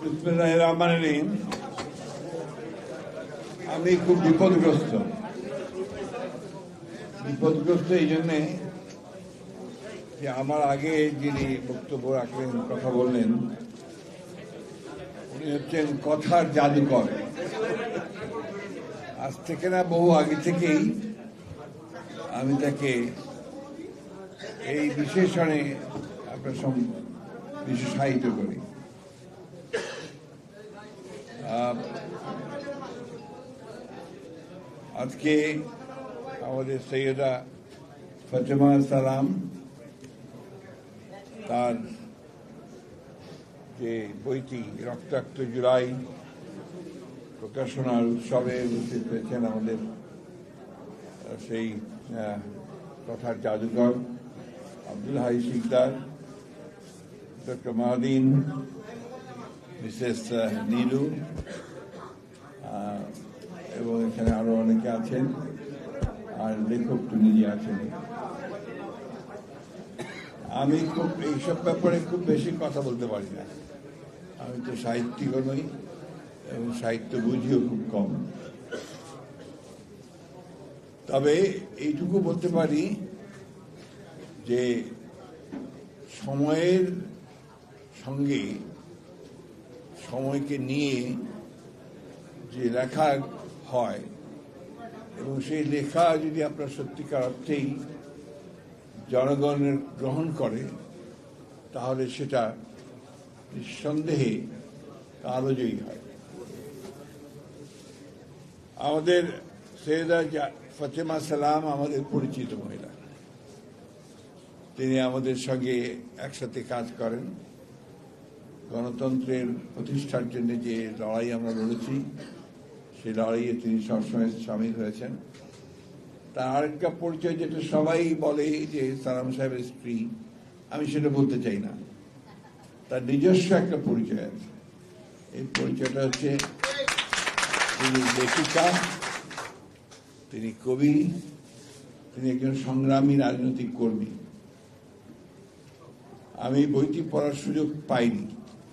বিসমিল্লাহির রহমানির রহিম। আমি খুব বিপদগ্রস্ত এই জন্যে যে আমার আগে যিনি বক্তব্য রাখলেন, কথা বললেন, উনি হচ্ছেন কথার জাদুকর। আজ থেকে না, বহু আগে থেকেই আমি তাকে এই বিশেষণে আপনার বিশেষায়িত করি। আজকে আমাদের সৈয়দা ফাতেমা সালাম তার যে বইটি রক্তাক্ত জুলাই প্রকাশনার উৎসবে উপস্থিত হয়েছেন আমাদের সেই কথার জাদুকর আব্দুল হাই শিকদার, ডক্টর মাহদিন, মিসেস নীলু, এবং এখানে আরো অনেকে আছেন, আর লেখক তো নিজে আছেন। আমি খুব এইসব ব্যাপারে খুব বেশি কথা বলতে পারি না, আমি তো সাহিত্যিকও নই এবং সাহিত্য বুঝিও খুব কম। তবে এইটুকু বলতে পারি যে সময়ের সঙ্গে সময়কে নিয়ে যে লেখা হয় এবং সেই লেখা যদি আপনার সত্যিকার অর্থেই জনগণের গ্রহণ করে, তাহলে সেটা নিঃসন্দেহে কালজয়ী হয়। আমাদের সৈয়দা ফাতেমা সালাম আমাদের পরিচিত মহিলা। তিনি আমাদের সঙ্গে একসাথে কাজ করেন। গণতন্ত্রের প্রতিষ্ঠার জন্য যে লড়াই আমরা লড়েছি, সেই লড়াইয়ে তিনি সবসময় সামিল হয়েছেন। তার আরেকটা পরিচয়, যেটা সবাই বলে যে সালাম সাহেবের স্ত্রী, আমি সেটা বলতে চাই না, তার নিজস্ব একটা পরিচয় আছে। এই পরিচয়টা হচ্ছে তিনি লেখিকা, তিনি কবি, তিনি একজন সংগ্রামী রাজনৈতিক কর্মী। আমি বইটি পড়ার সুযোগ পাইনি,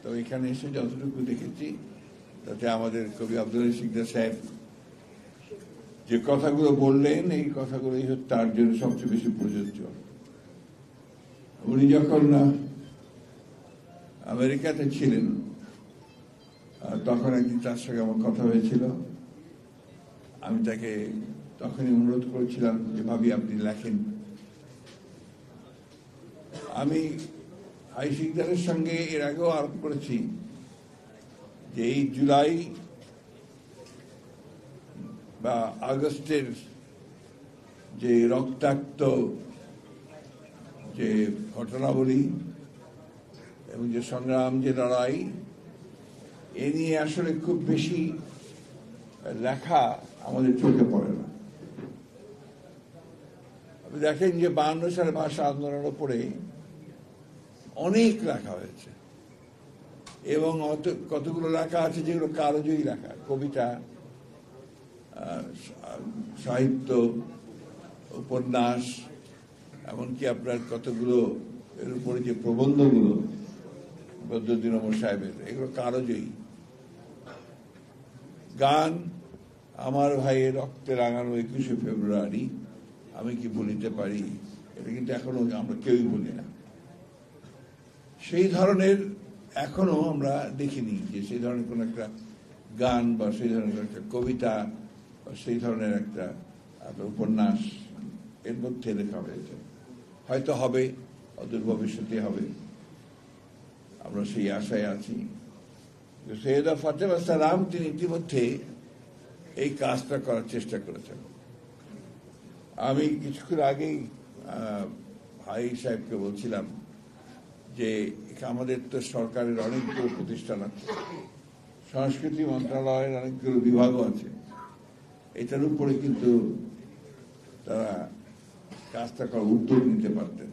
তো এখানে এসে যতটুকু দেখেছি তাতে আমাদের কবি আব্দুল শিকদার সাহেব যে কথাগুলো বললেন, এই কথাগুলোই তার জন্য সবচেয়ে বেশি প্রযোজ্য। উনি যখন আমেরিকাতে ছিলেন, তখন একদিন তার সঙ্গে আমার কথা হয়েছিল। আমি তাকে তখনই অনুরোধ করেছিলাম যে ভাবি আপনি লেখেন। আমি হাই শিকদারের সঙ্গে এর আগেও আরোপ করেছি যে এই জুলাই বা আগস্টের যে রক্তাক্ত যে ঘটনাবলী এবং যে সংগ্রাম, যে লড়াই, এ নিয়ে আসলে খুব বেশি লেখা আমাদের চোখে পড়ে না। আপনি দেখেন যে 52 সালে ভাষা আন্দোলনের উপরে অনেক লেখা হয়েছে এবং কতগুলো লেখা আছে যেগুলো কালজয়ী লেখা, কবিতা, সাহিত্য, উপন্যাস, এমনকি আপনার কতগুলো এর উপরে যে প্রবন্ধগুলো বদরুদ্দীন ওমর সাহেবের, এগুলো কালজয়ী। গান, আমার ভাইয়ের রক্তে রাঙানো 21শে ফেব্রুয়ারি আমি কি বলিতে পারি, এটা কিন্তু এখনো আমরা কেউই বলি না। সেই ধরনের এখনো আমরা দেখিনি যে সেই ধরনের কোন একটা গান বা সেই ধরনের একটা কবিতা বা সেই ধরনের একটা উপন্যাস এর মধ্যে লেখা হয়েছে। হয়তো হবে, অদূর ভবিষ্যতে হবে, আমরা সেই আশায় আছি। সৈয়দা ফাতেমা সালাম তিনি ইতিমধ্যে এই কাজটা করার চেষ্টা করেছেন। আমি কিছুক্ষণ আগেই ভাই সাহেবকে বলছিলাম যে আমাদের তো সরকারের অনেকগুলো প্রতিষ্ঠান আছে, সংস্কৃতি মন্ত্রণালয়ের অনেকগুলো বিভাগও আছে, এটার উপরে কিন্তু তারা কাজটা করার উদ্যোগ নিতে পারতেন।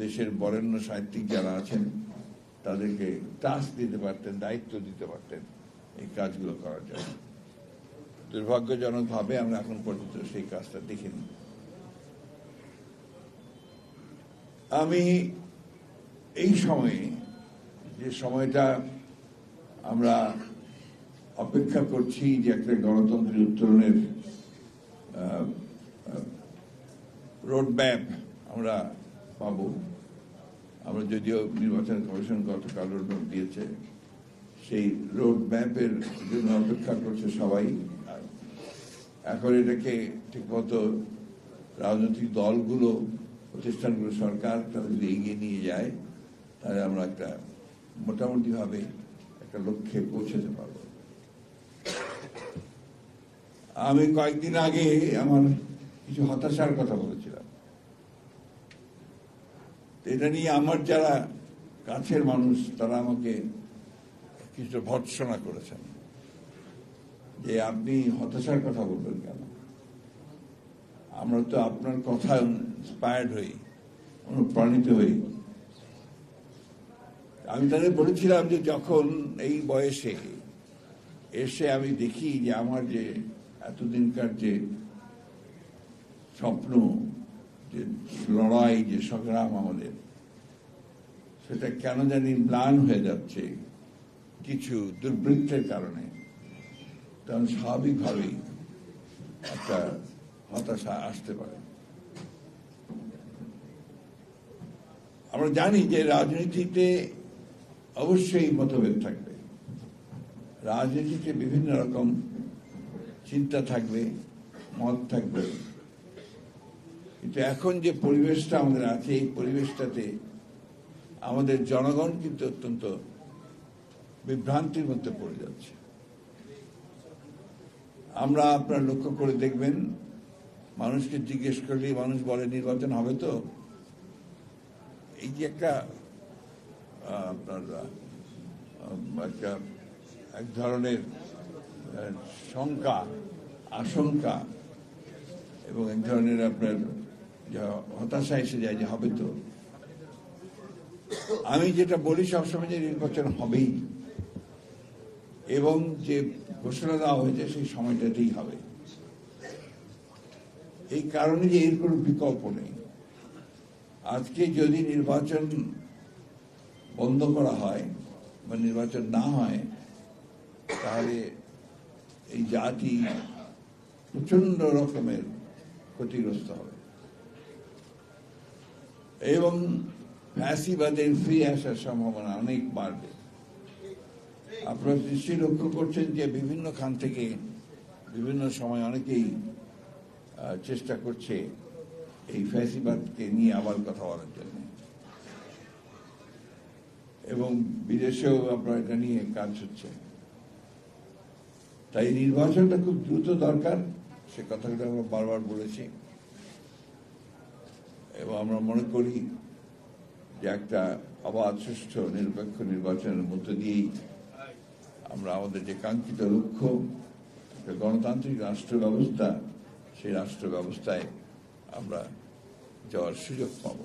দেশের বরেণ্য সাহিত্যিক যারা আছেন তাদেরকে টাস্ক দিতে পারতেন, দায়িত্ব দিতে পারতেন এই কাজগুলো করার জন্য। দুর্ভাগ্যজনকভাবে আমরা এখন পর্যন্ত সেই কাজটা দেখিনি। আমি এই সময়ে, যে সময়টা আমরা অপেক্ষা করছি যে একটা গণতন্ত্রের উত্তরণের রোডম্যাপ আমরা পাবো। আমরা যদিও নির্বাচন কমিশন গতকাল রোডম্যাপ দিয়েছে, সেই রোডম্যাপের জন্য অপেক্ষা করছে সবাই। এখন এটাকে ঠিকমতো রাজনৈতিক দলগুলো, প্রতিষ্ঠানগুলো, সরকার তারা যদি এগিয়ে নিয়ে যায়, তাহলে আমরা একটা মোটামুটি ভাবে একটা লক্ষ্যে পৌঁছাতে পারব। আমি কয়েকদিন আগে আমার কিছু হতাশার কথা বলেছিলাম। এটা নিয়ে আমার যারা কাছের মানুষ তারা আমাকে কিছু ভর্ৎসনা করেছেন যে আপনি হতাশার কথা বলবেন কেন? আমরা তো আপনার কথা ইন্সপায়ার্ড হই, অনুপ্রাণিত হই। আমি তাদের বলেছিলাম যে যখন এই বয়সে এসে আমি দেখি যে আমার যে এতদিনকার যে স্বপ্ন, যে লড়াই, যে সংগ্রাম আমাদের, সেটা কেন জানি ম্লান হয়ে যাচ্ছে কিছু দুর্বৃত্তের কারণে, তখন স্বাভাবিকভাবেই একটা হতাশা আসতে পারে। আমরা জানি যে রাজনীতিতে অবশ্যই মতভেদ থাকবে, রাজনীতিতে বিভিন্ন রকম চিন্তা থাকবে, মত থাকবে, কিন্তু এখন যে পরিবেশটা আমাদের আছে, এই পরিবেশটাতে আমাদের জনগণ কিন্তু অত্যন্ত বিভ্রান্তির মধ্যে পড়ে যাচ্ছে। আমরা আপনার লক্ষ্য করে দেখবেন, মানুষকে জিজ্ঞেস করলেই মানুষ বলে নির্বাচন হবে তো। এই যে একটা আপনার এক ধরনের শঙ্কা, আশঙ্কা এবং এক ধরনের আপনার হতাশা এসে যায় যে হবে তো। আমি যেটা বলি সবসময় যে নির্বাচন হবেই, এবং যে ঘোষণা দেওয়া হয়েছে সেই সময়টাতেই হবে। এই কারণে যে এর কোনো বিকল্প নেই। আজকে যদি নির্বাচন বন্ধ করা হয় বা নির্বাচন না হয়, তাহলে এই জাতি প্রচন্ড রকমের ক্ষতিগ্রস্ত হবে এবং ফ্যাসিবাদের ফিরে আসার সম্ভাবনা অনেক বাড়বে। আপনারা নিশ্চয়ই লক্ষ্য করছেন যে বিভিন্ন খান থেকে বিভিন্ন সময় অনেকেই চেষ্টা করছে এই ফ্যাসিবাদকে নিয়ে আবার কথা বলার জন্য, এবং বিদেশেও আপনার এটা নিয়ে কাজ হচ্ছে। তাই নির্বাচনটা খুব দ্রুত দরকার, সে কথাগুলো আমরা বারবার বলেছি, এবং আমরা মনে করি যে একটা অবাধ, সুষ্ঠু, নিরপেক্ষ নির্বাচনের মধ্য দিয়েই আমরা আমাদের যে কাঙ্ক্ষিত লক্ষ্য, একটা গণতান্ত্রিক রাষ্ট্র ব্যবস্থা, সেই রাষ্ট্র ব্যবস্থায় আমরা যাওয়ার সুযোগ পাব।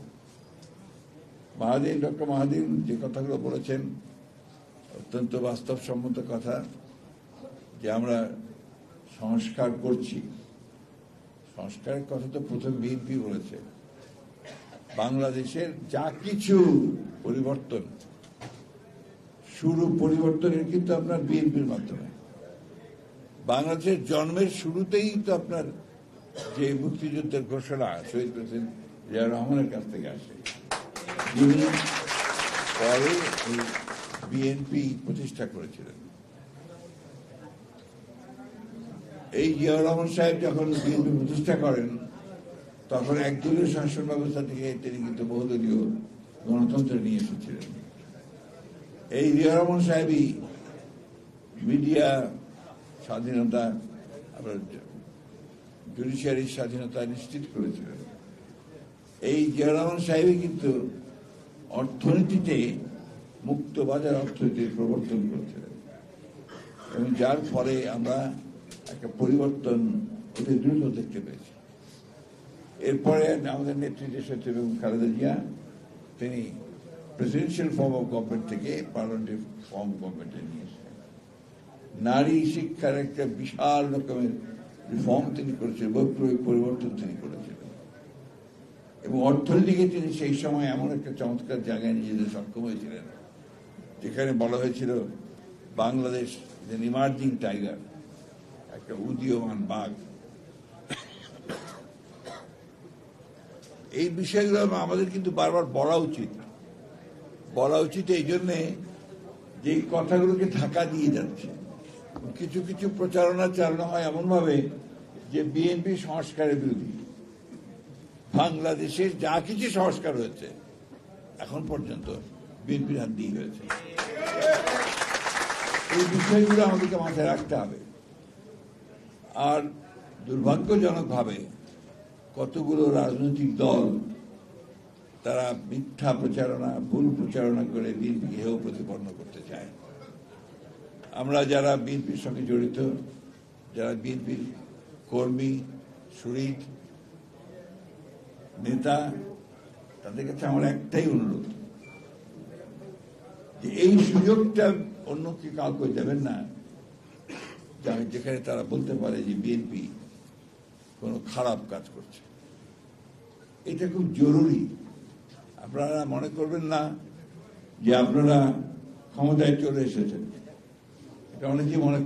ডক্টর মাহাদিন যে কথাগুলো বলেছেন অত্যন্ত বাস্তবসম্মত কথা, যে আমরা সংস্কার করছি। সংস্কারের কথা তো প্রথম বিএনপি বলেছে। বাংলাদেশের যা কিছু পরিবর্তন, শুরু পরিবর্তনের কিন্তু আপনার বিএনপির মাধ্যমে। বাংলাদেশের জন্মের শুরুতেই তো আপনার যে মুক্তিযুদ্ধের ঘোষণা শহীদ প্রেসিডেন্ট জিয়া রহমানের কাছ থেকে আসে, যিনি পরে বিএনপি প্রতিষ্ঠা করেছিলেন। এই জিয়াউর রহমান সাহেব যখন বিএনপি প্রতিষ্ঠা করেন, তখন একদলীয় শাসন ব্যবস্থা থেকে তিনি কিন্তু বহুদলীয় গণতন্ত্র নিয়ে এসেছিলেন। এই জিয়াউর রহমান সাহেবই মিডিয়া স্বাধীনতা, আপনার জুডিশিয়ারির স্বাধীনতা নিশ্চিত করেছিলেন। এই জিয়াউর রহমান সাহেবই কিন্তু অর্থনীতিতে মুক্ত বাজার অর্থনীতির প্রবর্তন করেছিলেন, এবং যার ফলে আমরা একটা পরিবর্তন অতি দ্রুত দেখতে পেয়েছি। এরপরে আমাদের নেত্রী দেশনেত্রী বেগম খালেদা জিয়া, তিনি প্রেসিডেন্সিয়াল ফর্ম অফ গভর্নমেন্ট থেকে পার্লামেন্টারি ফর্ম অফ গভর্নমেন্টে নিয়ে এসেছেন। নারী শিক্ষার একটা বিশাল রকমের রিফর্ম তিনি করেছিলেন, বৈপ্লবিক পরিবর্তন তিনি করেছিলেন, এবং অর্থনীতিকে তিনি সেই সময় এমন একটা চমৎকার জায়গায় নিয়ে যেতে সক্ষম হয়েছিলেন, যেখানে বলা হয়েছিল বাংলাদেশ ইমার্জিং টাইগার, একটা উদীয়মান বাঘ। এই বিষয়গুলো আমাদের কিন্তু বারবার বলা উচিত এই জন্যে যে এই কথাগুলোকে ঢাকা দিয়ে যাচ্ছে। কিছু কিছু প্রচারণা চালানো হয় এমনভাবে যে বিএনপি সংস্কারের বিরোধী। বাংলাদেশের যা কিছু সংস্কার হয়েছে এখন পর্যন্ত বিএনপির হাত দিয়ে হয়েছে। এই বিষয়গুলো আমাদেরকে মাথায় রাখতে হবে। আর দুর্ভাগ্যজনকভাবে কতগুলো রাজনৈতিক দল তারা মিথ্যা প্রচারণা, ভুল প্রচারণা করে বিএনপিকে হেয় প্রতিপন্ন করতে চায়। আমরা যারা বিএনপির সঙ্গে জড়িত, যারা বিএনপির কর্মী, শরীর, নেতা, তাদের কাছে আমার একটাই অনুরোধ যে এই সুযোগটা অন্যকে কাউকে দেবেন না যেখানে তারা বলতে পারে যে বিএনপি কোনো খারাপ কাজ করছে। এটা খুব জরুরি। আপনারা মনে করবেন না যে আপনারা ক্ষমতায় চলে এসেছেন, এটা অনেকেই মনে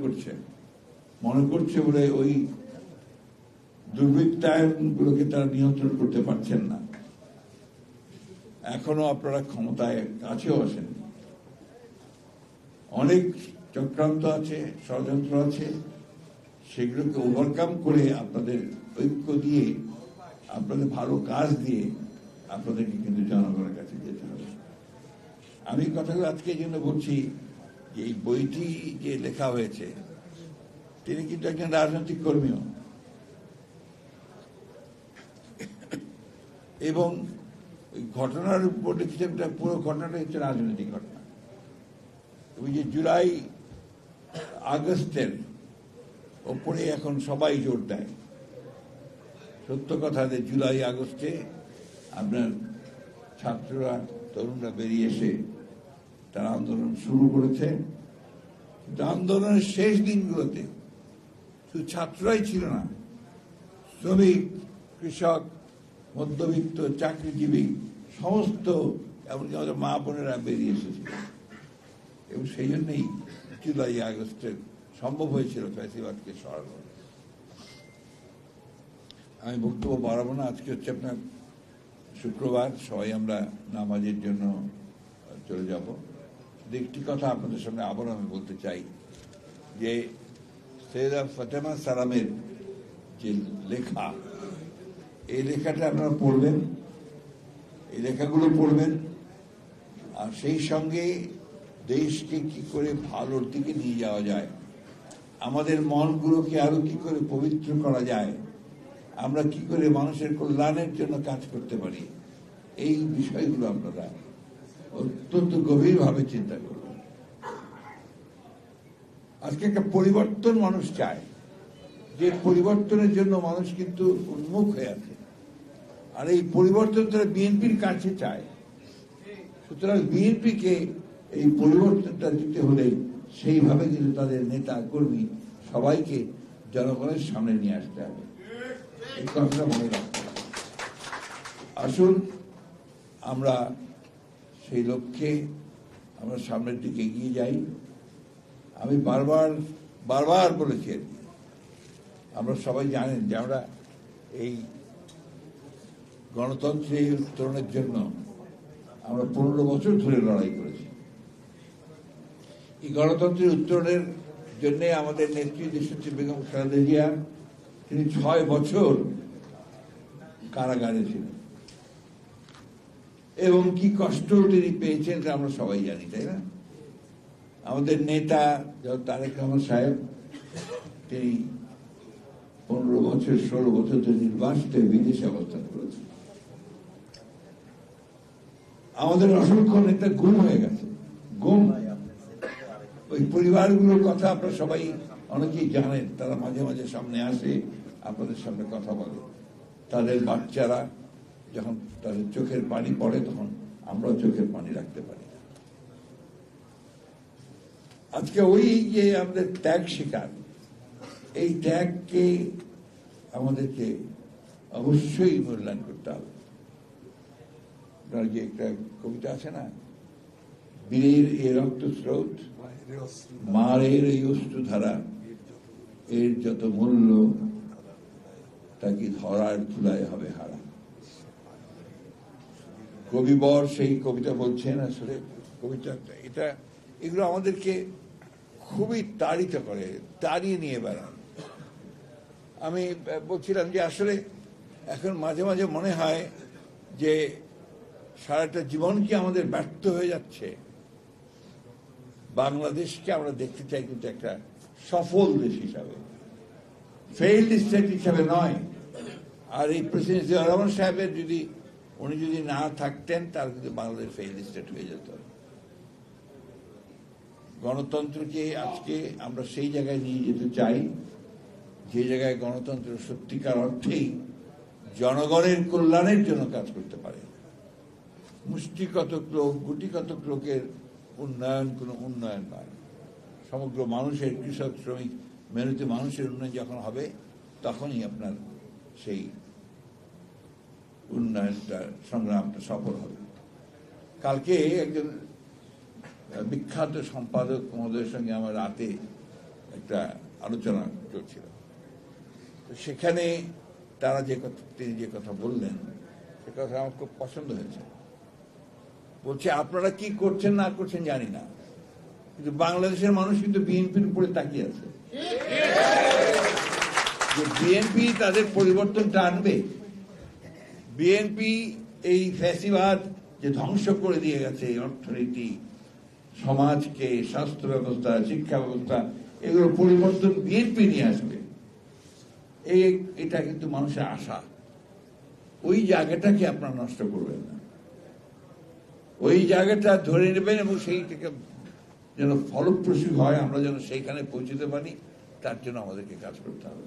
করছে বলে ওই দুর্বৃত্তায়নগুলোকে তারা নিয়ন্ত্রণ করতে পারছেন না। এখনো আপনারা ক্ষমতায় কাছেও আসেননি। অনেক চক্রান্ত আছে, ষড়যন্ত্র আছে, সেগুলোকে ওভারকাম করে আপনাদের ঐক্য দিয়ে, আপনাদের ভালো কাজ দিয়ে আপনাদেরকে কিন্তু জনগণের কাছে যেতে হবে। আমি কথাগুলো আজকে এই জন্য বলছি যে এই বইটি যে লেখা হয়েছে, তিনি কিন্তু একজন রাজনৈতিক কর্মীও, এবং ঘটনার উপর লিখেছেন, পুরো ঘটনাটা হচ্ছে রাজনৈতিক ঘটনা। ওই যে জুলাই আগস্টের ওপরে এখন সবাই জোর দেয়। সত্য কথা যে জুলাই আগস্টে আপনার ছাত্ররা, তরুণরা বেরিয়ে এসে তারা আন্দোলন শুরু করেছে। কিন্তু আন্দোলনের শেষ দিনগুলোতে শুধু ছাত্ররাই ছিল না, শ্রমিক, কৃষক, মধ্যবিত্ত, চাকরিজীবী, সমস্ত, এমনকি আমাদের মা বোনেরা বেরিয়ে এসেছিল। এবং সেই জন্যই জুলাই আগস্টের সম্ভব হয়েছিল ফ্যাসিবাদকে সরানো। আমি বক্তব্য বাড়াবো না। আজকে হচ্ছে আপনার শুক্রবার, সবাই আমরা নামাজের জন্য চলে যাব। একটি কথা আপনাদের সামনে আবার আমি বলতে চাই যে সৈয়দা ফাতেমা সালামের যে লেখা, এই লেখাটা আপনারা পড়বেন, এই লেখাগুলো পড়বেন, আর সেই সঙ্গে দেশকে কি করে ভালোর দিকে নিয়ে যাওয়া যায়, আমাদের মনগুলোকে আরো কি করে পবিত্র করা যায়, আমরা কি করে মানুষের কল্যাণের জন্য কাজ করতে পারি, এই বিষয়গুলো আপনারা অত্যন্ত গভীরভাবে চিন্তা করবেন। আজকে একটা পরিবর্তন মানুষ চায়, যে পরিবর্তনের জন্য মানুষ কিন্তু উন্মুখ হয়ে আছে, আর এই পরিবর্তন তারা বিএনপির কাছে চায়। সুতরাং বিএনপিকে এই পরিবর্তনটা দিতে হলে সেইভাবে কিন্তু তাদের নেতা, কর্মী সবাইকে জনগণের সামনে নিয়ে আসতে হবে। এই কথাটা মনে রাখতে হবে। আসুন আমরা সেই লক্ষ্যে আমরা সামনের দিকে এগিয়ে যাই। আমি বারবার বলেছি, আমরা সবাই জানেন যে আমরা এই গণতন্ত্রের উত্তরণের জন্য আমরা 15 বছর ধরে লড়াই করেছি। এই গণতন্ত্রের উত্তরণের জন্য আমাদের নেত্রী দেশনেত্রী বেগম খালেদা জিয়া, তিনি 6 বছর কারাগারে ছিলেন, এবং কি কষ্ট তিনি পেয়েছেন তা আমরা সবাই জানি, তাই না? আমাদের নেতা তারেক রহমান সাহেব, তিনি 15 বছর 16 বছর ধরে নির্বাসিত বিদেশে অবস্থান করেছেন। আমাদের অসংখ্য নেতা গুম হয়ে গেছে, গুম। ওই পরিবারগুলোর কথা আপনারা সবাই অনেকেই জানেন, তারা মাঝে মাঝে সামনে আসে, আপনাদের সামনে কথা বলে। তাদের বাচ্চারা যখন তাদের চোখের পানি পড়ে, তখন আমরাও চোখের পানি রাখতে পারি। আজকে ওই যে আমাদের ত্যাগ শিকার, এই ত্যাগকে আমাদেরকে অবশ্যই মূল্যায়ন করতে হবে। যে একটা কবিতা আছে না, বীরের এ রক্ত স্রোত মারের এই অশ্রুধারা, এর যত মূল্য তা কি ধরার ধুলায় হবে হারা। কবিবর সেই কবিতা বলছেন, আসলে কবিতা এটা এগুলো আমাদেরকে খুবই তাড়িত করে, তাড়িয়ে নিয়ে বেড়ান। আমি বলছিলাম যে আসলে এখন মাঝে মাঝে মনে হয় যে সারাটা জীবন কি আমাদের ব্যর্থ হয়ে যাচ্ছে। বাংলাদেশকে আমরা দেখতে চাই কিন্তু একটা সফল দেশ হিসাবে, ফেইল্ড স্টেট হিসাবে নয়। আর এই প্রেসিডেন্ট জিয়াউর রহমান সাহেবের উনি যদি না থাকতেন, তাহলে কিন্তু বাংলাদেশ ফেইল্ড স্টেট হয়ে যেত। গণতন্ত্রকে আজকে আমরা সেই জায়গায় নিয়ে যেতে চাই যে জায়গায় গণতন্ত্র সত্যিকার অর্থেই জনগণের কল্যাণের জন্য কাজ করতে পারে। মুষ্টি কতক লোক, গুটি কতক লোকের উন্নয়ন কোনো উন্নয়ন নয়। সমগ্র মানুষের, কৃষক, শ্রমিক, মেহনতি মানুষের উন্নয়ন যখন হবে, তখনই আপনার সেই উন্নয়নটা, সংগ্রামটা সফল হবে। কালকে একজন বিখ্যাত সম্পাদক মহোদয়ের সঙ্গে আমার রাতে একটা আলোচনা চলছিল। তো সেখানে তিনি যে কথা বললেন, সে কথা আমার খুব পছন্দ হয়েছে। বলছে, আপনারা কি করছেন না করছেন জানি না, কিন্তু বাংলাদেশের মানুষ কিন্তু বিএনপির উপরে তাকিয়ে আছে। যে বিএনপি তাদের পরিবর্তনটা আনবে। বিএনপি এই ফ্যাসিবাদ যে ধ্বংস করে দিয়ে গেছে, অর্থনীতি, সমাজকে, স্বাস্থ্য ব্যবস্থা, শিক্ষা ব্যবস্থা, এগুলো পরিবর্তন বিএনপি নিয়ে আসবে, এটা কিন্তু মানুষের আশা। ওই জায়গাটাকে আপনারা নষ্ট করবেন না, ওই জায়গাটা ধরে নেবেন এবং সেইটাকে যেন ফলপ্রসূ হয়, আমরা যেন সেইখানে পৌঁছতে পারি, তার জন্য আমাদেরকে কাজ করতে হবে।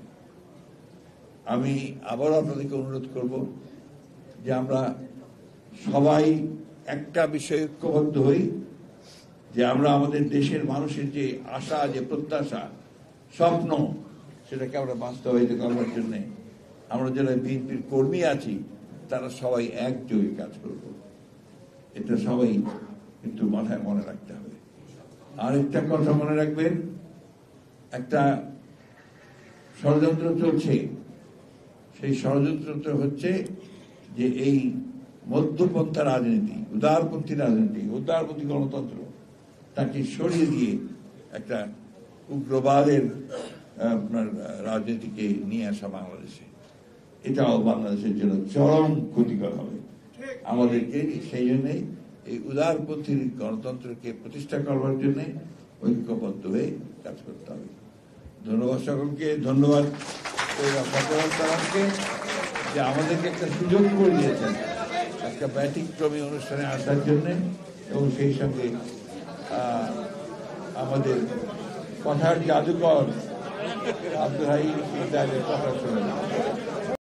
আমি আবারও আপনাদেরকে অনুরোধ করব যে আমরা সবাই একটা বিষয়ে ঐক্যবদ্ধ হই, যে আমরা আমাদের দেশের মানুষের যে আশা, যে প্রত্যাশা, স্বপ্ন, সেটাকে আমরা বাস্তবায়িত করবার জন্য আমরা যারা বিএনপির কর্মী আছি, তারা সবাই একযোগে কাজ করব। এটা সবাই কিন্তু মাথায় মনে রাখতে হবে। আরেকটা কথা মনে রাখবেন, একটা ষড়যন্ত্র চলছে। সেই ষড়যন্ত্রটা হচ্ছে যে এই মধ্যপন্থা রাজনীতি, উদারপন্থী রাজনীতি, উদারপন্থী গণতন্ত্র, তাকে সরিয়ে দিয়ে একটা উগ্রবাদের আপনার রাজনীতিকে নিয়ে আসা বাংলাদেশে, এটাও বাংলাদেশের জন্য চরম ক্ষতিকর হবে। আমাদেরকে সেই জন্যে এই উদারপন্থী গণতন্ত্রকে প্রতিষ্ঠা করবার জন্য ঐক্যবদ্ধ হয়ে কাজ করতে হবে। ধন্যবাদ সকলকে, ধন্যবাদ যে আমাদেরকে একটা সুযোগ করে দিয়েছেন একটা ব্যতিক্রমী অনুষ্ঠানে আসার জন্য, এবং সেই সঙ্গে আমাদের কথার জাদুকর আব্দুল হাই কথা শোনেন।